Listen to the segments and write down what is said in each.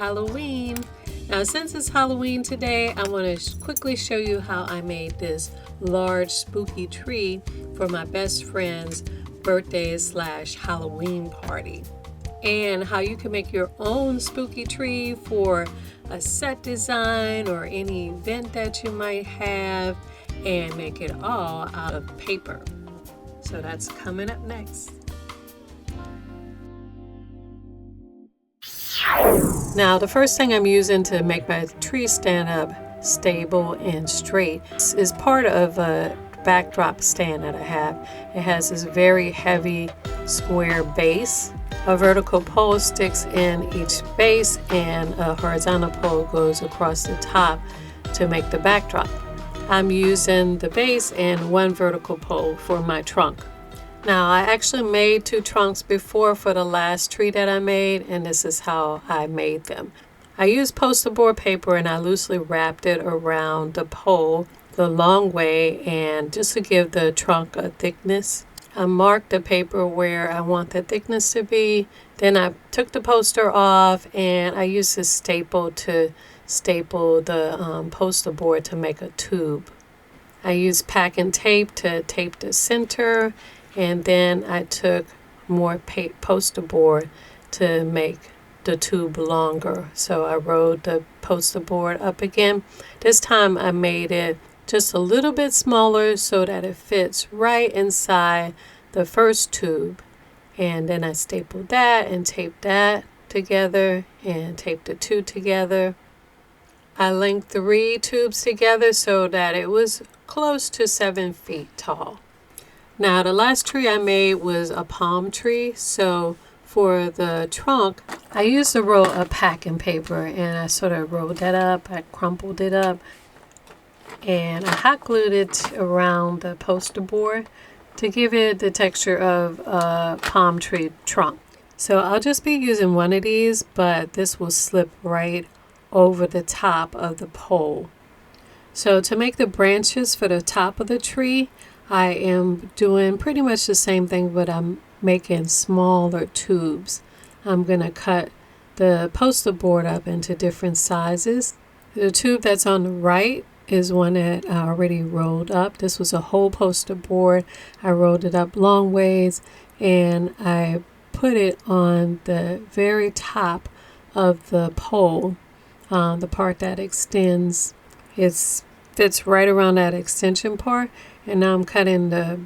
Halloween. Now, since it's Halloween today, I want to quickly show you how I made this large spooky tree for my best friend's birthday / Halloween party, and how you can make your own spooky tree for a set design or any event that you might have, and make it all out of paper. So that's coming up next. Now, the first thing I'm using to make my tree stand up stable and straight is part of a backdrop stand that I have. It has this very heavy square base. A vertical pole sticks in each base, and a horizontal pole goes across the top to make the backdrop. I'm using the base and one vertical pole for my trunk. Now, I actually made 2 trunks before for the last tree that I made, and this is how I made them. I used poster board paper and I loosely wrapped it around the pole the long way, and just to give the trunk a thickness. I marked the paper where I want the thickness to be. Then I took the poster off and I used this staple to staple the poster board to make a tube. I used packing tape to tape the center, and then I took more poster board to make the tube longer. So I rolled the poster board up again. This time I made it just a little bit smaller so that it fits right inside the first tube. And then I stapled that and taped that together and taped the 2 together. I linked 3 tubes together so that it was close to 7 feet tall. Now, the last tree I made was a palm tree, so for the trunk, I used a roll of packing paper and I sort of rolled that up, I crumpled it up, and I hot glued it around the poster board to give it the texture of a palm tree trunk. So I'll just be using one of these, but this will slip right over the top of the pole. So to make the branches for the top of the tree, I am doing pretty much the same thing, but I'm making smaller tubes. I'm going to cut the poster board up into different sizes. The tube that's on the right is one that I already rolled up. This was a whole poster board. I rolled it up long ways and I put it on the very top of the pole. The part that extends, fits right around that extension part. And now I'm cutting the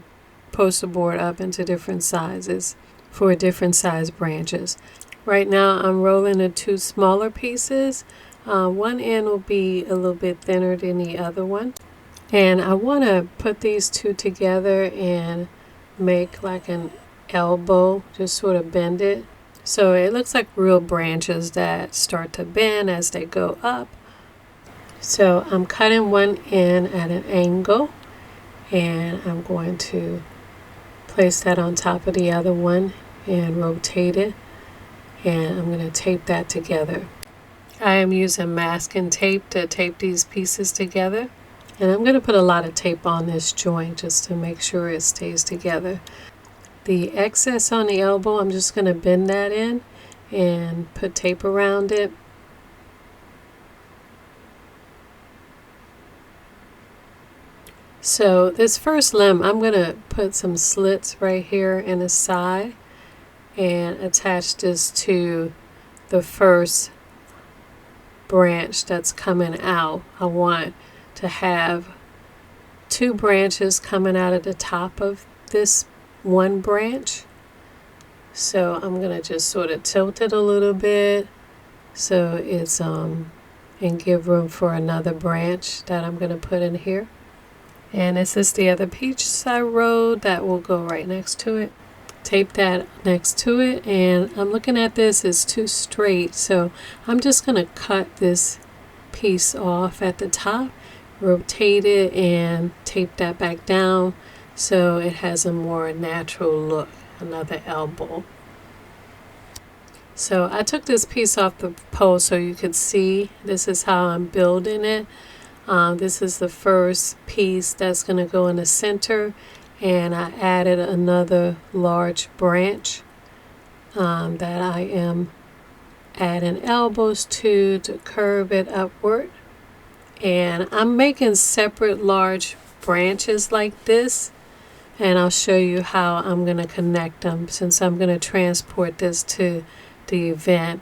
poster board up into different sizes for different size branches. Right now I'm rolling the 2 smaller pieces. One end will be a little bit thinner than the other one. And I want to put these 2 together and make like an elbow, just sort of bend it. So it looks like real branches that start to bend as they go up. So I'm cutting one end at an angle, and I'm going to place that on top of the other one and rotate it, and I'm going to tape that together. I am using masking tape to tape these pieces together, and I'm going to put a lot of tape on this joint just to make sure it stays together. The excess on the elbow, I'm just going to bend that in and put tape around it. So this first limb, I'm going to put some slits right here in the side and attach this to the first branch that's coming out. I want to have 2 branches coming out of the top of this one branch. So I'm going to just sort of tilt it a little bit so it's and give room for another branch that I'm going to put in here. And this is the other piece I rolled that will go right next to it. Tape that next to it, and I'm looking at this as too straight, so I'm just going to cut this piece off at the top, rotate it, and tape that back down so it has a more natural look, another elbow. So I took this piece off the pole so you could see this is how I'm building it. This is the first piece that's going to go in the center, and I added another large branch that I am adding elbows to curve it upward. And I'm making separate large branches like this, and I'll show you how I'm going to connect them. Since I'm going to transport this to the event,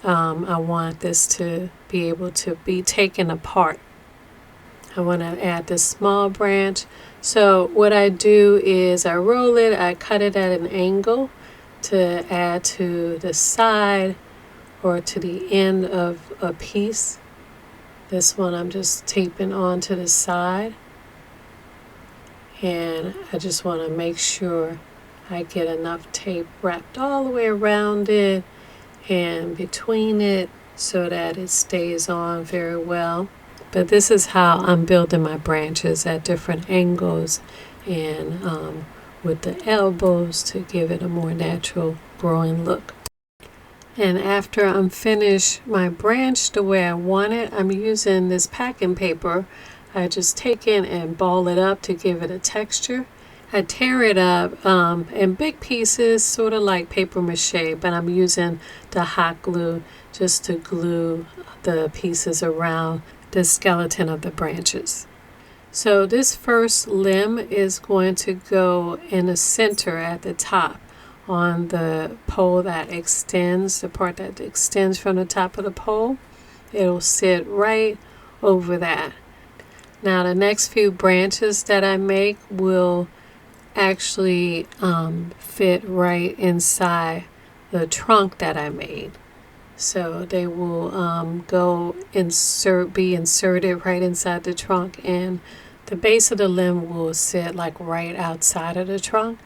I want this to be able to be taken apart. I want to add this small branch. So what I do is I roll it, I cut it at an angle to add to the side or to the end of a piece. This one I'm just taping onto the side, and I just want to make sure I get enough tape wrapped all the way around it and between it so that it stays on very well. But this is how I'm building my branches at different angles and with the elbows to give it a more natural growing look. And after I'm finished my branch the way I want it, I'm using this packing paper. I just take it and ball it up to give it a texture. I tear it up in big pieces, sort of like paper mache, but I'm using the hot glue just to glue the pieces around the skeleton of the branches. So this first limb is going to go in the center at the top on the pole that extends, the part that extends from the top of the pole. It'll sit right over that. Now the next few branches that I make will actually fit right inside the trunk that I made. So they will be inserted right inside the trunk, and the base of the limb will sit like right outside of the trunk.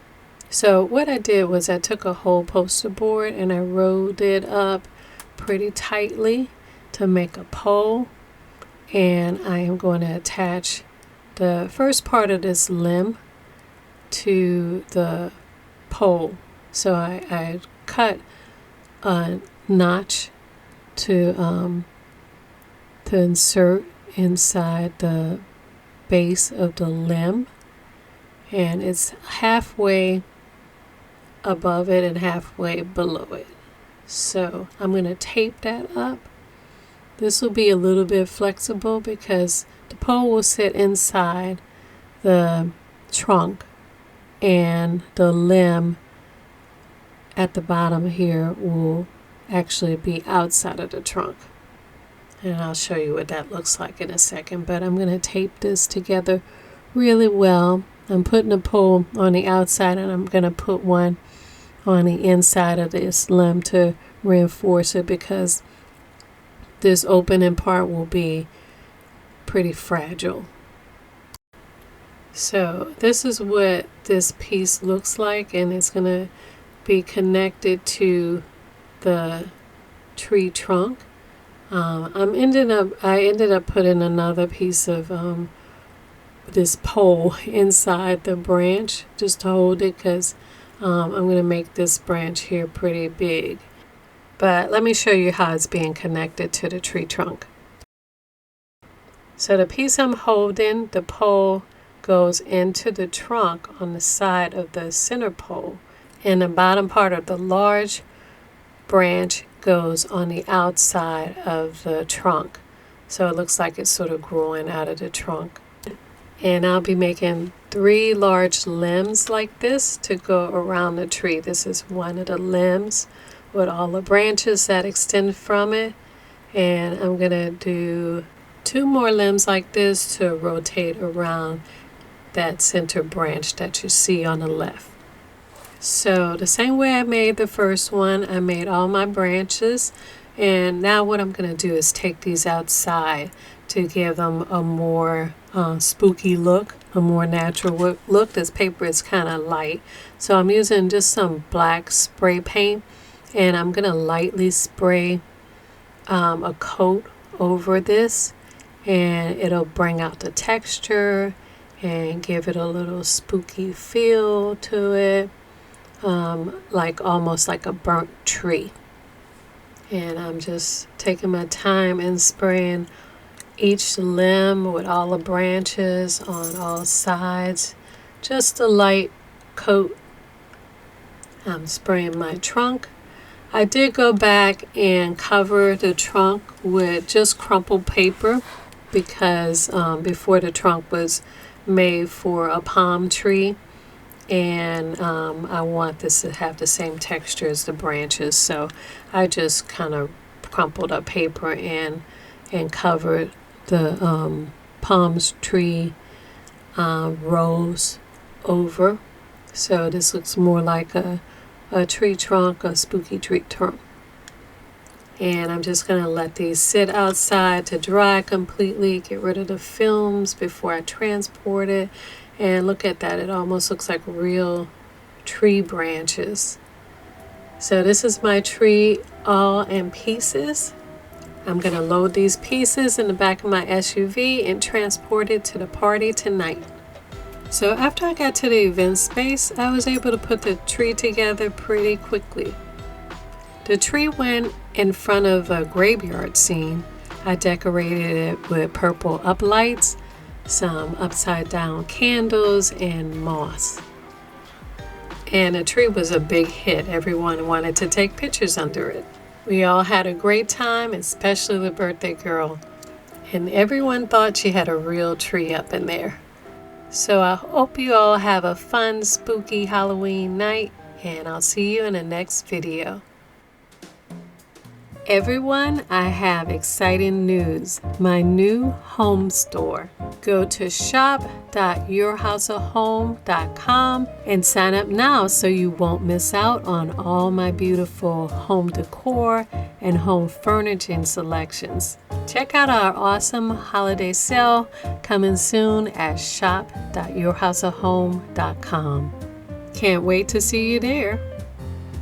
So what I did was I took a whole poster board and I rolled it up pretty tightly to make a pole, and I am going to attach the first part of this limb to the pole. So I cut a notch to insert inside the base of the limb, and it's halfway above it and halfway below it. So I'm going to tape that up. This will be a little bit flexible because the pole will sit inside the trunk and the limb at the bottom here will actually be outside of the trunk. And I'll show you what that looks like in a second, but I'm going to tape this together really well. I'm putting a pole on the outside and I'm going to put one on the inside of this limb to reinforce it because this opening part will be pretty fragile. So this is what this piece looks like, and it's going to be connected to the tree trunk. I ended up putting another piece of this pole inside the branch just to hold it because I'm going to make this branch here pretty big. But let me show you how it's being connected to the tree trunk. So the piece I'm holding, the pole goes into the trunk on the side of the center pole, and the bottom part of the large branch goes on the outside of the trunk. So it looks like it's sort of growing out of the trunk. And I'll be making 3 large limbs like this to go around the tree. This is one of the limbs with all the branches that extend from it. And I'm going to do 2 more limbs like this to rotate around that center branch that you see on the left. So the same way I made the first one, I made all my branches. And now what I'm going to do is take these outside to give them a more spooky look, a more natural look. This paper is kind of light, so I'm using just some black spray paint, and I'm going to lightly spray a coat over this, and it'll bring out the texture and give it a little spooky feel to it, like almost like a burnt tree. And I'm just taking my time and spraying each limb with all the branches on all sides, just a light coat. I'm spraying my trunk. I did go back and cover the trunk with just crumpled paper because before the trunk was made for a palm tree, and I want this to have the same texture as the branches, so I just kind of crumpled up paper and covered the palm tree rows over, so this looks more like a tree trunk, a spooky tree trunk. And I'm just going to let these sit outside to dry completely, get rid of the films before I transport it. And look at that, it almost looks like real tree branches. So this is my tree all in pieces. I'm going to load these pieces in the back of my SUV and transport it to the party tonight. So after I got to the event space, I was able to put the tree together pretty quickly. The tree went in front of a graveyard scene. I decorated it with purple uplights, some upside down candles, and moss. And the tree was a big hit. Everyone wanted to take pictures under it. We all had a great time, especially the birthday girl. And everyone thought she had a real tree up in there. So I hope you all have a fun, spooky Halloween night, and I'll see you in the next video. Everyone, I have exciting news. My new home store. Go to shop.yourhouseofhome.com and sign up now so you won't miss out on all my beautiful home decor and home furnishing selections. Check out our awesome holiday sale coming soon at shop.yourhouseofhome.com. Can't wait to see you there.